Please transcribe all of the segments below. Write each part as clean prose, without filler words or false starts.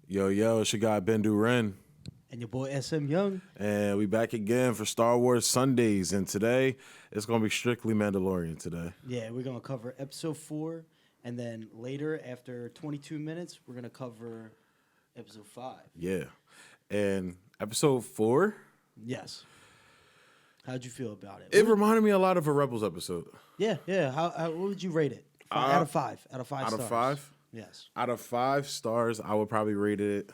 Yo, yo, it's your guy Ben Duren, And your boy SM Young. and we back again for Star Wars Sundays. And today, it's going to be strictly Mandalorian today. Yeah, we're gonna cover episode 4, and then later, after 22 minutes, we're gonna cover episode 5. Yeah. And episode 4, Yes. How'd you feel about it? it reminded me a lot of a Rebels episode. Yeah. How what would you rate it? Out of 5. Out of 5 Out stars. of 5? Yes. Out of 5 stars, I would probably rate it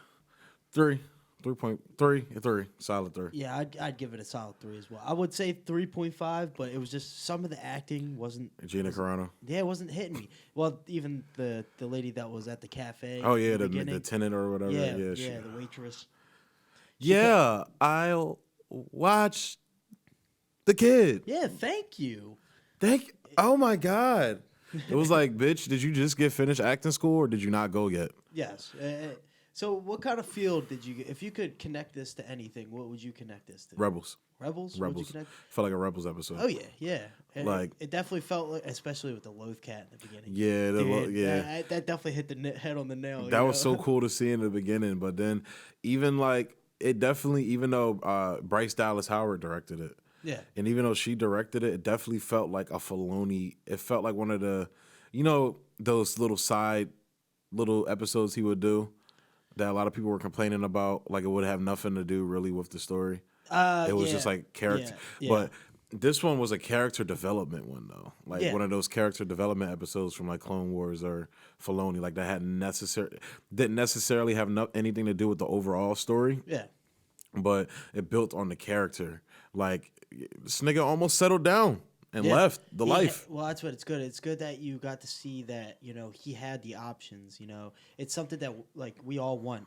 3. 3.3, 3, solid 3. Yeah, I'd give it a solid 3 as well. I would say 3.5, but it was just some of the acting wasn't. Gina Carano. Yeah, it wasn't hitting me. Well, even the lady that was at the cafe. Oh, yeah, in the beginning. tenant or whatever. Yeah, she- the waitress. yeah, I'll watch the kid. Yeah, thank you. Oh my God. It was like, bitch, did you just get finished acting school or did you not go yet? Yes. So, what kind of field did you get? If you could connect this to anything, what would you connect this to? Rebels. Rebels? What would you Rebels. connect? Felt like a Rebels episode. Oh yeah. Like- it definitely felt like, especially with the Loth cat in the beginning. Yeah, That definitely hit the head on the nail. that was so cool to see in the beginning. But then, even like, it definitely, even though Bryce Dallas Howard directed it, Yeah. and even though she directed it, it definitely felt like a Filoni. It felt like one of the, those little episodes he would do that a lot of people were complaining about. Like, it would have nothing to do really with the story. It was just like character. Yeah. But this one was a character development one though. Like Yeah. one of those character development episodes from like Clone Wars or Filoni. Like that didn't necessarily have anything to do with the overall story, Yeah. but it built on the character. Like this nigga almost settled down and Yeah. left the life. Well, that's what it's good. It's good that you got to see that, he had the options, It's something that, like, we all want.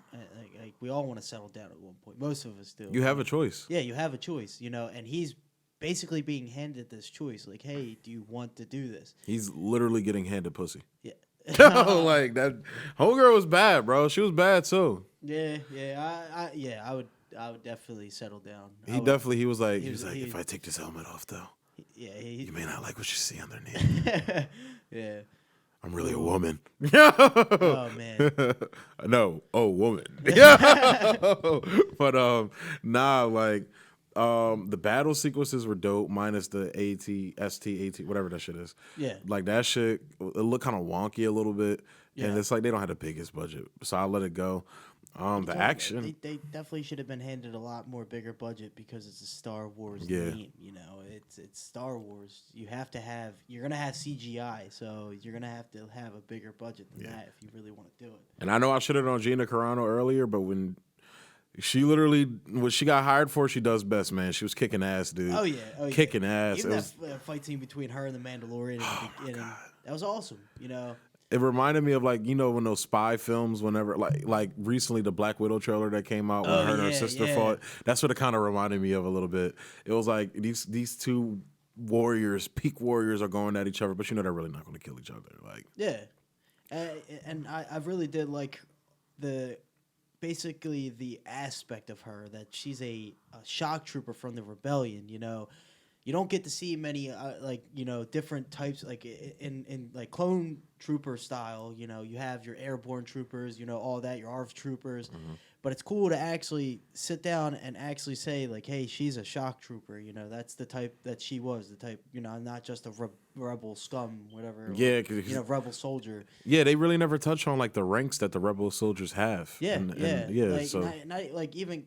Like we all want to settle down at one point. Most of us do. You have a choice. Yeah, you have a choice, and he's basically being handed this choice. Like, hey, do you want to do this? He's literally getting handed pussy. Yeah. Like that homegirl was bad, bro. She was bad too. Yeah. I would definitely settle down. He was like, he- if I take this helmet off though, Yeah. you may not like what you see underneath. Yeah. I'm really a woman. Oh man. No, woman. Yeah. But nah, like the battle sequences were dope, minus the AT, whatever that shit is. Yeah. Like that shit, it looked kind of wonky a little bit, and Yeah. it's like they don't have the biggest budget, so I let it go. The action, They definitely should have been handed a lot more bigger budget because it's a Star Wars Yeah. theme. It's Star Wars. You're gonna have CGI, so you're gonna have to have a bigger budget than that if you really want to do it. and I know I should have on Gina Carano earlier, but when what she got hired for, she does best, man. She was kicking ass, dude. Oh yeah, Kicking ass. Even It was- that fight scene between her and the Mandalorian in the beginning, that was awesome. It reminded me of like when those spy films, whenever like recently the Black Widow trailer that came out when Oh, her and her yeah, sister yeah. fought. That's what it kind of reminded me of a little bit. It was like these two warriors, peak warriors, are going at each other, but they're really not going to kill each other. Like Yeah, and I really did like basically the aspect of her that she's a shock trooper from the rebellion. You don't get to see many different types like in like clone trooper style. You have your airborne troopers, all that, your ARF troopers. But it's cool to actually sit down and actually say, like, hey, she's a shock trooper. That's the type that she was, the type, not just a rebel scum, whatever. Yeah, 'cause- rebel soldier. yeah, they really never touch on like the ranks that the rebel soldiers have. Yeah, yeah. Like, So not like even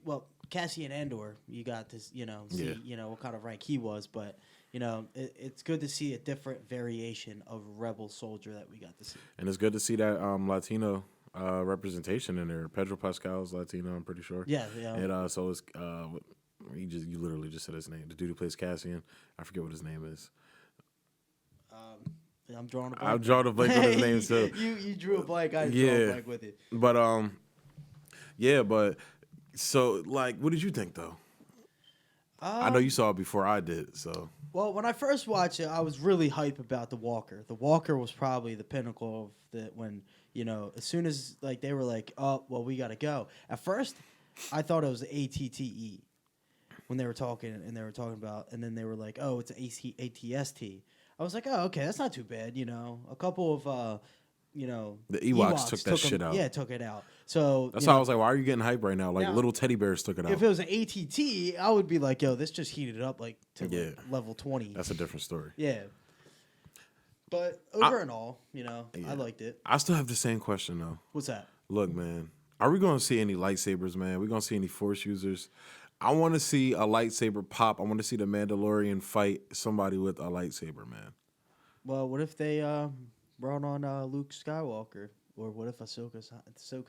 Cassian Andor, you got to see what kind of rank he was, but it's good to see a different variation of rebel soldier that we got to see. and it's good to see that Latino representation in there. Pedro Pascal's Latino, I'm pretty sure. Yeah. And so it's you literally just said his name. The dude who plays Cassian, I forget what his name is. I'm drawing a blank. I've drawn a blank on his name too. You drew a blank. I drew a blank with it. But but so like, what did you think though? I know you saw it before I did, so Well, when I first watched it, I was really hype about the Walker. The Walker was probably the pinnacle of when as soon as like they were like, oh well, we gotta go. At first, I thought it was ATTE when they were talking about, and then they were like, oh, it's ATST. I was like, oh, okay, that's not too bad. A couple of The Ewoks took that shit out. Yeah, took it out. So that's why I was like, why are you getting hype right now? Like, now, little teddy bears took it out. If it was an ATT, I would be like, yo, this just heated up like to like level 20. That's a different story. Yeah. But over and all, I liked it. I still have the same question though. What's that? Look, man, are we going to see any lightsabers, man? We're going to see any Force users? I want to see a lightsaber pop. I want to see the Mandalorian fight somebody with a lightsaber, man. Well, what if they brought on Luke Skywalker? Or what if Ahsoka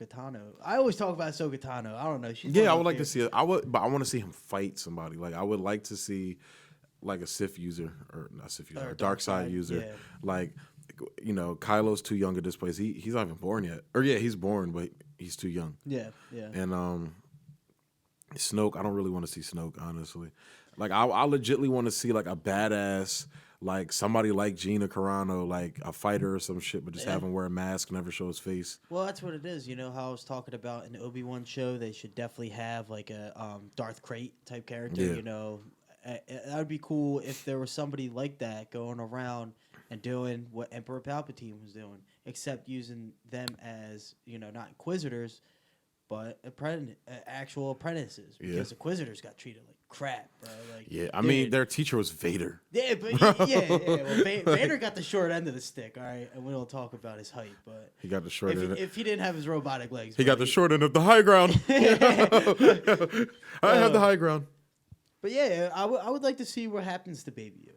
Tano? I always talk about Ahsoka Tano. I don't know. I would like to see it. But I want to see him fight somebody. Like, I would like to see like a Sith user, or not Sith user, a dark side user. Yeah. Like, Kylo's too young at this place. He's not even born yet. Or yeah, he's born, but he's too young. Yeah, yeah. And Snoke, I don't really want to see Snoke, honestly. Like, I legitimately want to see like a badass, like somebody like Gina Carano, like a fighter or some shit, but just have him wear a mask, never show his face. Well, that's what it is. You know how I was talking about in the Obi-Wan show, they should definitely have like a Darth Krayt type character. Yeah. That would be cool if there was somebody like that going around and doing what Emperor Palpatine was doing, except using them as, not Inquisitors, but actual apprentices. Because Inquisitors got treated like crap, bro. Like, I mean, their teacher was Vader. Yeah, but Well, Vader got the short end of the stick, all right? And we don't talk about his height, but he got the short end. If he didn't have his robotic legs, he got the short end of the high ground. I had the high ground. But yeah, I would like to see what happens to Baby Yoda.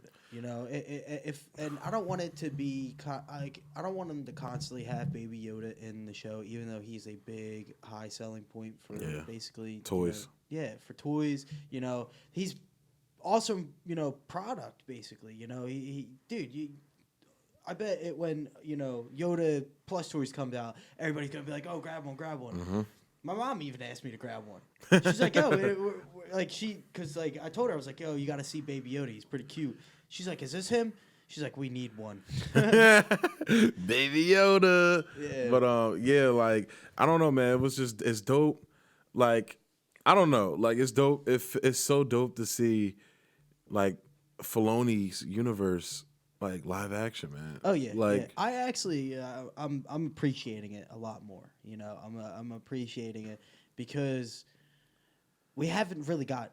And I don't want it to be I don't want them to constantly have Baby Yoda in the show, even though he's a big high selling point for basically toys. For toys. He's awesome. Product basically. I bet when Yoda plush toys comes out, everybody's gonna be like, "Oh, grab one." Mm-hmm. My mom even asked me to grab one. She's like, "Yo," because I told her, I was like, "Yo, you got to see Baby Yoda. He's pretty cute." She's like, "Is this him?" She's like, "We need one." Baby Yoda. Yeah. But like, I don't know, man. It's dope. Like, I don't know. Like, it's dope. It's so dope to see, like, Filoni's universe, like, live action, man. Oh yeah, I actually, I'm appreciating it a lot more. I'm appreciating it because we haven't really got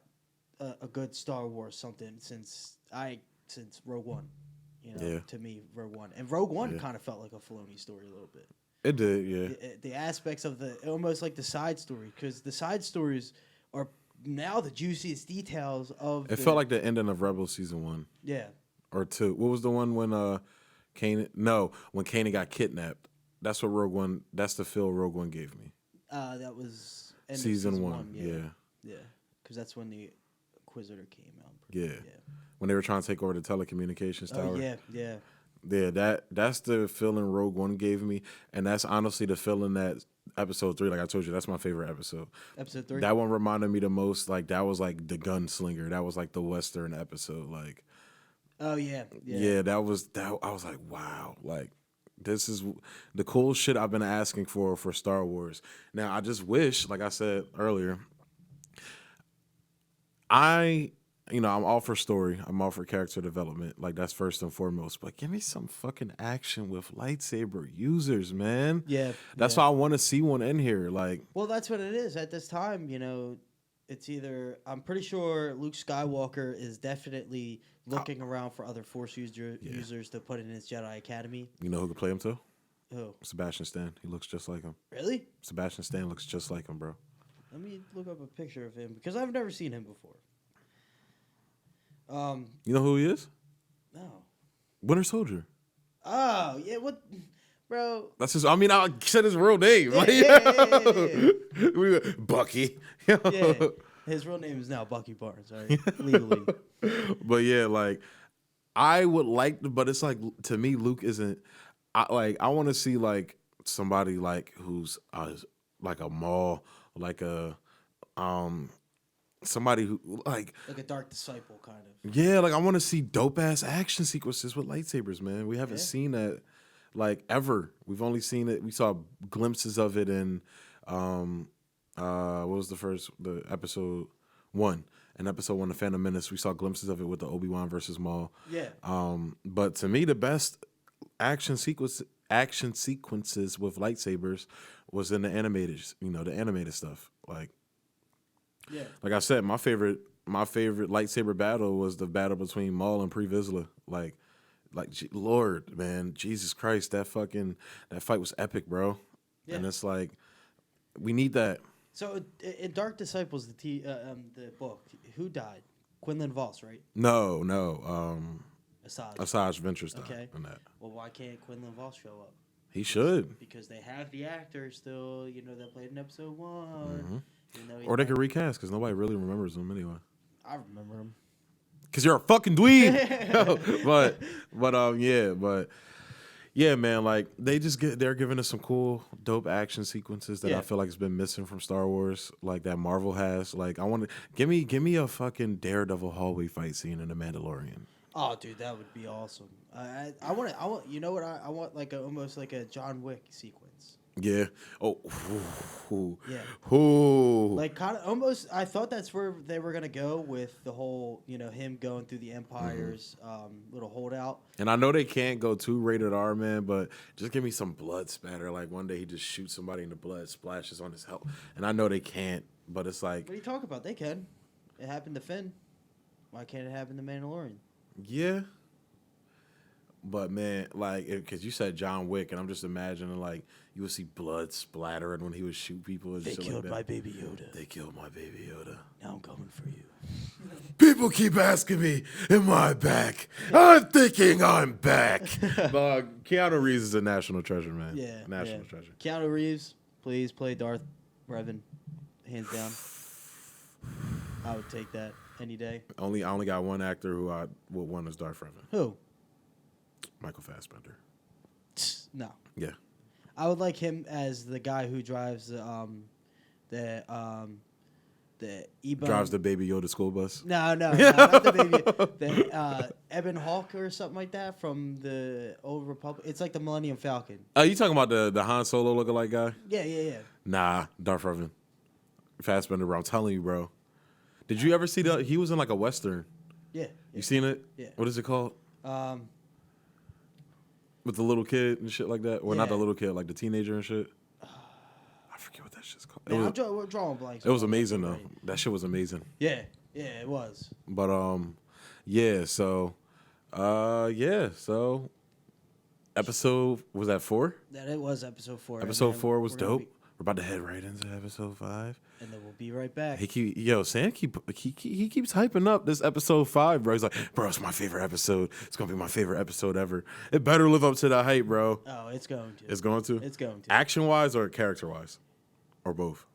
a good Star Wars something since Rogue One. To me, Rogue One, and Rogue One kind of felt like a Filoni story a little bit. It did, yeah. The aspects of almost like the side story, because the side stories are now the juiciest details of. It felt like the ending of Rebels season 1. Yeah. Or 2. What was the one when Kanan? No, when Kanan got kidnapped. That's what Rogue One. That's the feel Rogue One gave me. That was season 1. Yeah. Because that's when the Inquisitor came out. Yeah. When they were trying to take over the telecommunications tower. Yeah. Yeah, that's the feeling Rogue One gave me, and that's honestly the feeling that Episode 3, like I told you, that's my favorite episode. Episode 3? That one reminded me the most, like, that was like the gunslinger. That was like the Western episode, like. Oh, yeah. Yeah, that was. I was like, wow, like, this is the cool shit I've been asking for Star Wars. Now, I just wish, like I said earlier, I'm all for story. I'm all for character development. Like, that's first and foremost. But give me some fucking action with lightsaber users, man. Yeah. That's why I want to see one in here. Like, well, that's what it is. At this time, it's either, I'm pretty sure Luke Skywalker is definitely looking around for other Force users to put in his Jedi Academy. You know who could play him too? Who? Sebastian Stan. He looks just like him. Really? Sebastian Stan looks just like him, bro. Let me look up a picture of him because I've never seen him before. You know who he is? No. Winter Soldier. Oh, yeah, what, bro? That's his. I mean, I said his real name. Yeah. Bucky. Yeah, his real name is now Bucky Barnes, right? Legally. But yeah, like, I would like, but it's like, to me, Luke isn't. I want to see like somebody like who's like a Maul, like a somebody who like a dark disciple kind of. Yeah, like, I want to see dope ass action sequences with lightsabers, man. We haven't seen that like ever. We've only seen it. We saw glimpses of it in what was the episode 1. In episode 1 of Phantom Menace, we saw glimpses of it with the Obi-Wan versus Maul. Yeah. But to me, the best action sequence action sequences with lightsabers was in the animated, the animated stuff. Yeah. Like I said, my favorite lightsaber battle was the battle between Maul and Pre Vizsla. Lord, man, Jesus Christ, that fight was epic, bro. Yeah. And it's like we need that. So in Dark Disciples, the book, who died? Quinlan Voss, right? No, Asajj Ventress died Okay. in that. Well, why can't Quinlan Voss show up? He should. Because they have the actor still, that played in episode 1. Mm-hmm. He's Or they could recast because nobody really remembers him anyway. I remember him. Because you're a fucking dweeb. but yeah, man, like they're giving us some cool, dope action sequences that I feel like has been missing from Star Wars, like that Marvel has. Like I want to give me a fucking Daredevil hallway fight scene in The Mandalorian. Oh, dude, that would be awesome. I want. You know what? I want almost like a John Wick sequence. Yeah. Oh. Yeah. Ooh. Like kind of almost. I thought that's where they were gonna go with the whole, him going through the Empire's little holdout. And I know they can't go too rated R, man, but just give me some blood spatter. Like one day he just shoots somebody and the blood splashes on his helmet. And I know they can't, but it's like. What are you talking about? They can. It happened to Finn. Why can't it happen to Mandalorian? Yeah. But man, like, because you said John Wick, and I'm just imagining like you would see blood splattering when he would shoot people. And They shit killed like my that. baby Yoda. They killed my baby Yoda. Now I'm coming for you. People keep asking me, "Am I back?" I'm thinking I'm back. But Keanu Reeves is a national treasure, man. Yeah, national treasure. Keanu Reeves, please play Darth Revan, hands down. I would take that any day. I only got one actor who I would want as Darth Revan. Who? Michael Fassbender. No. Yeah. I would like him as the guy who drives the E-Bone. Drives the Baby Yoda school bus. No, not the baby. The Eben Hawk or something like that from the Old Republic. It's like the Millennium Falcon. Oh, you talking about the Han Solo lookalike guy? Yeah. Nah, Darth Revan. Fassbender, bro. I'm telling you, bro. Did you ever see he was in like a Western. Yeah. You seen it? Yeah. What is it called? With the little kid and shit like that? Or not the little kid, like the teenager and shit? I forget what that shit's called. Man, we're drawing blanks. It was amazing, though. That shit was amazing. Yeah, it was. But, so episode, was that 4? That it was episode 4. Episode 4 was dope. We're about to head right into episode 5. And then we'll be right back. Sam he keeps hyping up this episode 5, bro. He's like, bro, it's my favorite episode. It's gonna be my favorite episode ever. It better live up to that hype, bro. Oh, it's going to. It's going to. It's going to. Action wise or character wise, or both.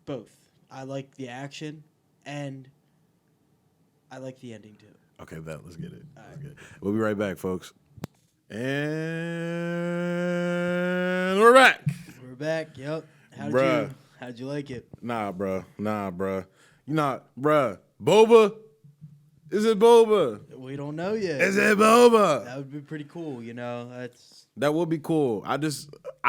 Both. I like the action, and I like the ending too. Okay, let's get it. Let's get it. We'll be right back, folks. And we're back. We're back. Yep. How'd you like it? Nah, bruh. You not, bruh. Boba? Is it Boba? We don't know yet. Is it Boba? That would be pretty cool, That would be cool. I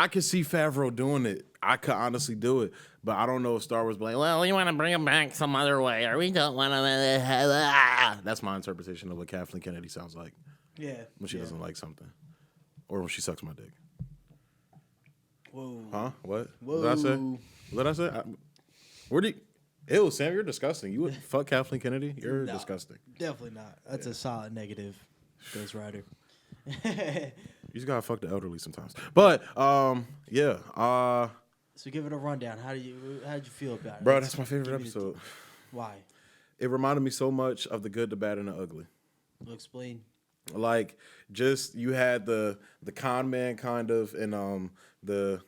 could see Favreau doing it. I could honestly do it. But I don't know if Star Wars be like, well, we want to bring him back some other way, or we don't want to. That's my interpretation of what Kathleen Kennedy sounds like. Yeah. When she doesn't like something. Or when she sucks my dick. Whoa. Huh? What? Whoa. What did I say? Where do you... Ew, Sam, you're disgusting. You would fuck Kathleen Kennedy? You're disgusting. Definitely not. That's a solid negative, Ghost Rider. You just gotta fuck the elderly sometimes. But, yeah. So give it a rundown. How'd you feel about it? Bro, that's my favorite episode. Why? It reminded me so much of The Good, the Bad, and the Ugly. We'll explain. Like, just you had the con man kind of and the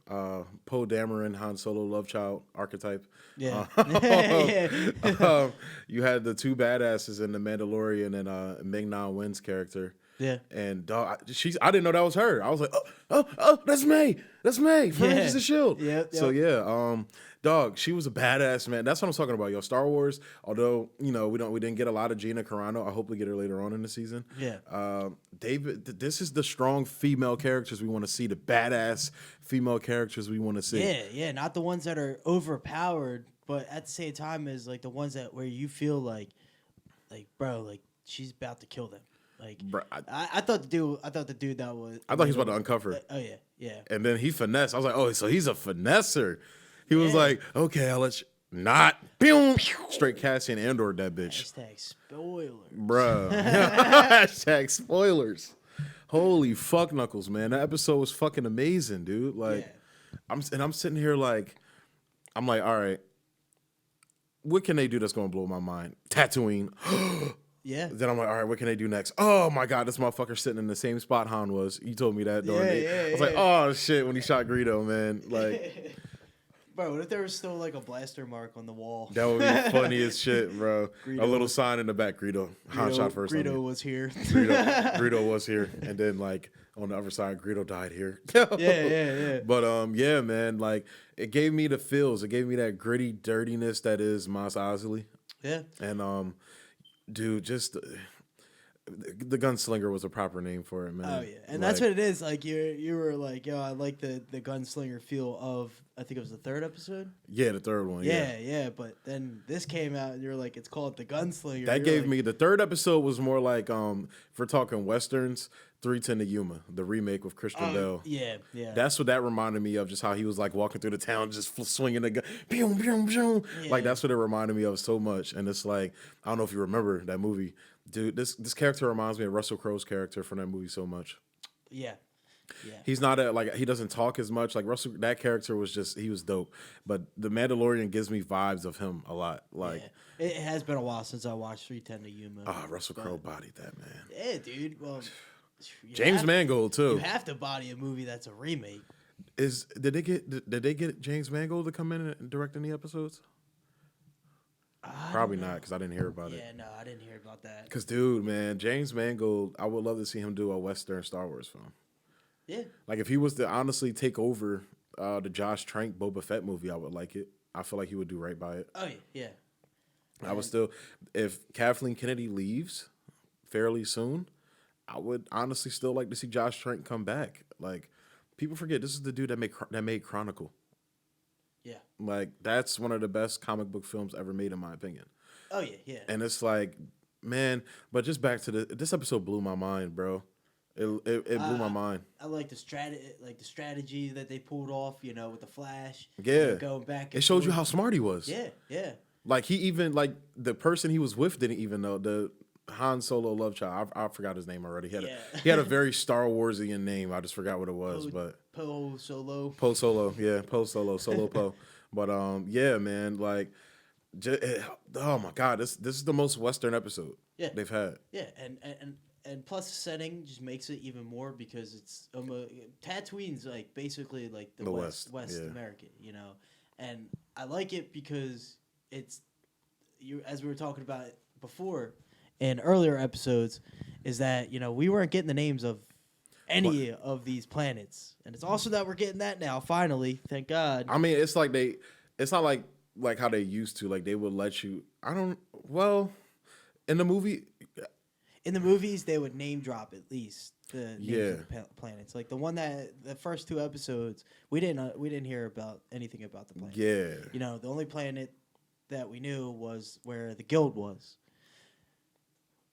Poe Dameron Han Solo love child archetype. Yeah. You had the two badasses in The Mandalorian and Ming-Na Wen's character. Yeah. And dog, I didn't know that was her. I was like, oh, that's May. That's May from Agents of S.H.I.E.L.D. Yep. So yeah, dog, she was a badass, man. That's what I'm talking about, yo. Star Wars, although, we didn't get a lot of Gina Carano. I hope we get her later on in the season. Yeah. David, this is the strong female characters we want to see, the badass female characters we want to see. Yeah, not the ones that are overpowered, but at the same time is like the ones that where you feel like bro, like she's about to kill them. Like, Bruh, I thought the dude that was. I thought he was about to uncover. Oh yeah, yeah. And then he finessed. I was like, oh, so he's a finesser. He was Yeah. like, okay, I'll let you. Not. Boom. Straight Cassian Andor that bitch. Hashtag spoiler. Bruh. Hashtag spoilers. Holy fuck knuckles, man. That episode was fucking amazing, dude. Like, Yeah. I'm sitting here like, I'm like, all right, what can they do that's gonna blow my mind? Tatooine. Yeah. Then I'm like, all right, what can they do next? Oh my god, this motherfucker sitting in the same spot Han was. You told me that during I was like, oh shit, when he shot Greedo, man. Like, bro, what if there was still like a blaster mark on the wall? that would be funny as shit, bro. Greedo A little sign in the back, Greedo. Han shot first. Greedo was here. Greedo was here, and then like on the other side, Greedo died here. Yeah. But yeah, man, like it gave me the feels. It gave me that gritty dirtiness that is Mos Eisley. Yeah. And dude, just the gunslinger was a proper name for it, man. Oh yeah, and that's what it is. Like you were like, yo, I like the gunslinger feel of. I think it was the third episode. Yeah, the third one. Yeah. But then this came out, and you're like, it's called the gunslinger. That gave me the third episode was more like if we're talking westerns, 310 to Yuma, the remake with Christian Bale. Yeah. That's what that reminded me of, just how he was like walking through the town, just swinging the gun, pew, pew, pew. Yeah. Like that's what it reminded me of so much. And it's like, I don't know if you remember that movie, dude. This character reminds me of Russell Crowe's character from that movie so much. Yeah. He's not like he doesn't talk as much. Like Russell, that character was just he was dope. But the Mandalorian gives me vibes of him a lot. Like it has been a while since I watched 310 to Yuma. Russell Crowe bodied that, man. Yeah, dude. Well, James Mangold too. You have to body a movie that's a remake. Did they get James Mangold to come in and direct any episodes? Probably not, because I didn't hear about it. Yeah, no, I didn't hear about that. Because, dude, man, James Mangold, I would love to see him do a Western Star Wars film. Yeah. Like, if he was to honestly take over the Josh Trank Boba Fett movie, I would like it. I feel like he would do right by it. Oh, yeah. I would still, if Kathleen Kennedy leaves fairly soon, I would honestly still like to see Josh Trank come back. Like, people forget, this is the dude that made Chronicle. Yeah. Like, that's one of the best comic book films ever made, in my opinion. Oh, yeah. And it's like, man, but just back to this episode blew my mind, bro. It blew my mind. I like the strategy that they pulled off, with the Flash. Yeah. Going back. It showed you how smart he was. Yeah. Like, he even, like, the person he was with didn't even know. The Han Solo love child. I forgot his name already. He had a very Star Warsian name. I just forgot what it was. Poe Solo. Poe Solo. Yeah, Poe Solo. Solo Poe. But, yeah, man, like, oh, my God. This is the most Western episode they've had. Yeah, and plus the setting just makes it even more because it's Tatooine's like basically like the West America, and I like it because it's as we were talking about before in earlier episodes, is that we weren't getting the names of any of these planets, and it's also that we're getting that now finally, thank God. I mean, it's like it's not like how they used to, like they would let you. In the movie. In the movies, they would name drop at least the names of the planets. Like the first two episodes, we didn't hear about anything about the planet. Yeah. The only planet that we knew was where the guild was.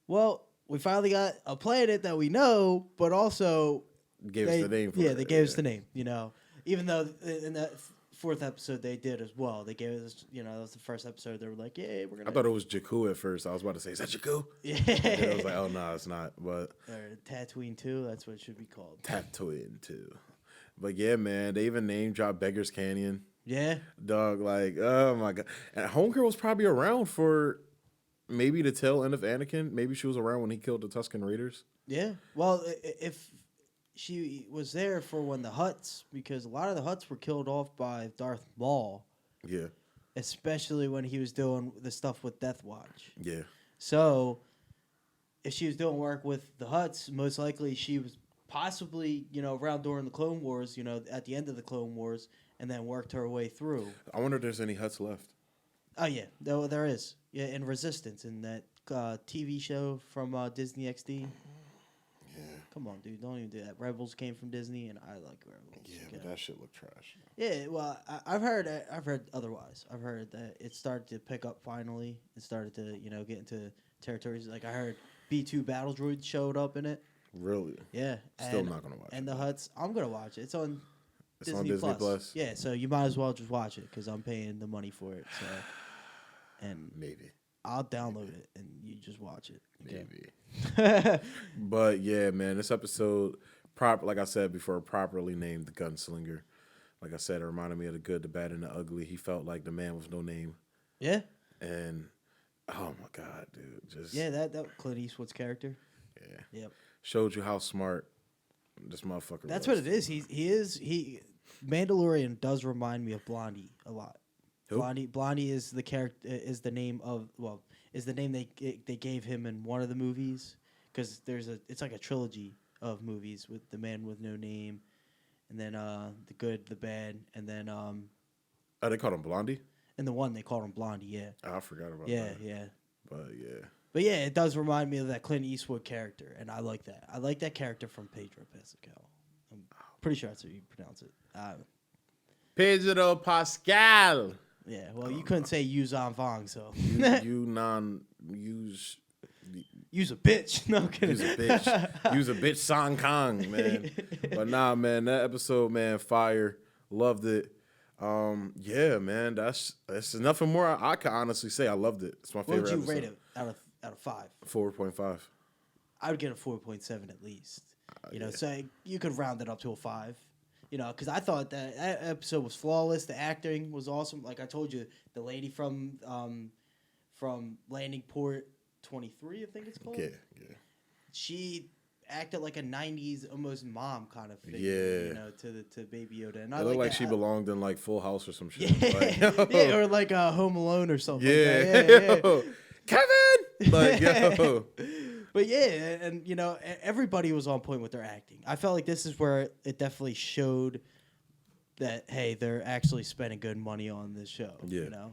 Well, we finally got a planet that we know, but also gave us the name. They gave us the name. Even though in that fourth episode they did as well. They gave us, that was the first episode. They were like, "Yeah, we're gonna." I thought it was Jakku at first. I was about to say, "Is that Jakku?" Yeah. And I was like, "Oh no, it's not." But or Tatooine 2, that's what it should be called. Tatooine 2. But yeah, man, they even name dropped Beggar's Canyon. Yeah, dog. Like, oh my god. And Homegirl was probably around for maybe the tail end of Anakin. Maybe she was around when he killed the Tusken Raiders. Yeah. Well, if she was there for when the Hutts, because a lot of the Hutts were killed off by Darth Maul. Yeah. Especially when he was doing the stuff with Death Watch. Yeah. So, if she was doing work with the Hutts, most likely she was possibly, around during the Clone Wars, at the end of the Clone Wars, and then worked her way through. I wonder if there's any Hutts left. Oh, yeah. There is. Yeah, in Resistance, in that TV show from Disney XD. Yeah. Come on, dude. Don't even do that. Rebels came from Disney, and I like Rebels. Yeah, but that shit looked trash. Yeah, well, I've heard otherwise. I've heard that it started to pick up finally. It started to, get into territories. Like, I heard B2 battle droid showed up in it. Really? Yeah. Still not gonna watch it. And the Hutts, I'm gonna watch it. It's on It's on Disney Plus. Yeah, so you might as well just watch it because I'm paying the money for it. So, and Maybe. I'll download it and you just watch it. Okay? Maybe. But yeah, man, this episode, like I said before, properly named The Gunslinger. Like I said, it reminded me of the good, the bad, and the ugly. He felt like the man with no name. Yeah. And oh my God, dude, just that Clint Eastwood's character. Yeah. Yep. Showed you how smart this motherfucker was. That's what it is. He Mandalorian does remind me of Blondie a lot. Who? Blondie is the character is the name they gave him in one of the movies because it's like a trilogy of movies with the man with no name, and then the good, the bad, and then Oh, they called him Blondie? and the one they called him Blondie. Yeah. I forgot about Yeah. that. Yeah. But yeah, it does remind me of that Clint Eastwood character, and I like that. I like that character from Pedro Pascal. I'm pretty sure that's how you pronounce it. Pedro Pascal. Yeah, well, you couldn't say Yuzan Vong, so. Use a bitch. No, I'm kidding. Use a bitch. Use a bitch Song Kong, man. But nah, man, that episode, man, fire. Loved it. Yeah, man, that's nothing more I can honestly say. I loved it. It's my favorite What would you episode. rate it out of 5? 4.5. I would get a 4.7 at least. So you could round it up to a 5. Because I thought that episode was flawless. The acting was awesome. Like I told you, the lady from Landing Port 23, I think it's called. Yeah. She acted like a 90s almost mom kind of figure, to Baby Yoda. And I It looked like that. she belonged in like Full House or some shit. Yeah, Like, yeah, or like Home Alone or something. Yeah. Like that. Yeah. Kevin! Like, yo. But yeah, and everybody was on point with their acting. I felt like this is where it definitely showed that hey, they're actually spending good money on this show. Yeah.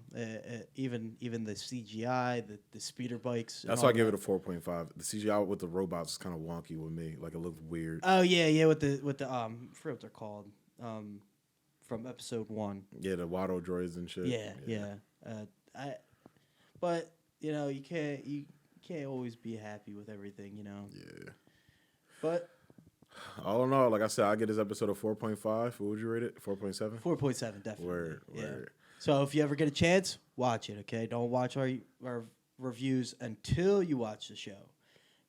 Even the CGI, the speeder bikes. That's why I give it a 4.5. The CGI with the robots is kind of wonky with me. Like, it looked weird. Oh yeah, with the I forget what they're called. From episode 1. Yeah, the Watto droids and shit. Yeah. But you can't always be happy with everything, Yeah. But all in all, like I said, I get this episode a 4.5. What would you rate it? 4.7? 4.7, definitely. Word. So if you ever get a chance, watch it, okay? Don't watch our reviews until you watch the show.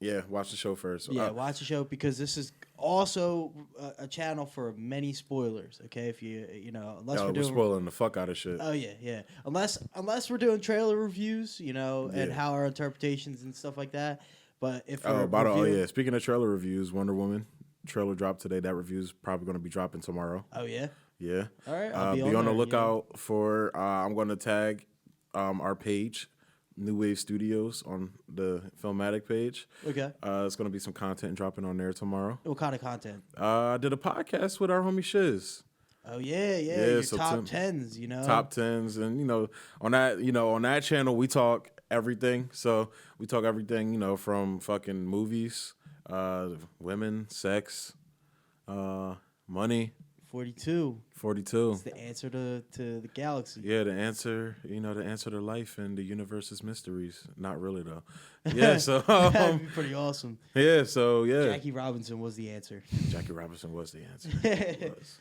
Yeah, watch the show first. Yeah, watch the show because this is also a channel for many spoilers, okay? If unless we're spoiling the fuck out of shit. Oh yeah. Unless we're doing trailer reviews, and how our interpretations and stuff like that. But if speaking of trailer reviews, Wonder Woman trailer dropped today. That review's probably going to be dropping tomorrow. Oh yeah. Yeah. All right. I'll be on the lookout for. I'm going to tag our page, New Wave Studios, on the Filmatic page. Okay. It's going to be some content dropping on there tomorroh. What kind of content? I did a podcast with our homie Shiz. Oh yeah. Your so top 10s, Top 10s, and on that channel we talk everything. So we talk everything, from fucking movies, women, sex, money. 42. It's the answer to the galaxy. Yeah, the answer to life and the universe's mysteries. Not really though. Yeah, so that'd be pretty awesome. Yeah, so yeah. Jackie Robinson was the answer. Jackie Robinson was the answer. He was.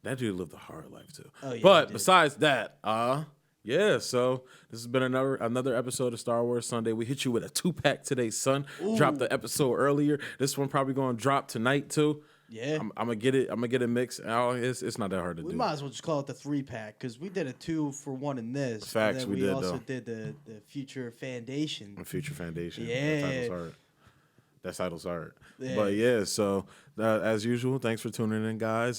That dude lived a hard life too. Oh, yeah, but besides that, yeah, so this has been another episode of Star Wars Sunday. We hit you with a 2-pack today, son. Ooh. Dropped the episode earlier. This one probably going to drop tonight too. Yeah, I'm gonna get it. I'm gonna get it mixed. It's not that hard to do. We might as well just call it the 3-pack because we did a 2-for-1 in this. Facts, and then we also did the Future Foundation. Future Foundation. Yeah, that title's hard. Yeah. But yeah, so as usual, thanks for tuning in, guys.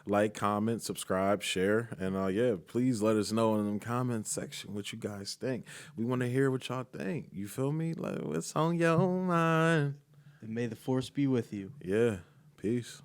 Like, comment, subscribe, share, and please let us know in the comments section what you guys think. We want to hear what y'all think. You feel me? Like, what's on your mind? And may the force be with you. Yeah. Peace.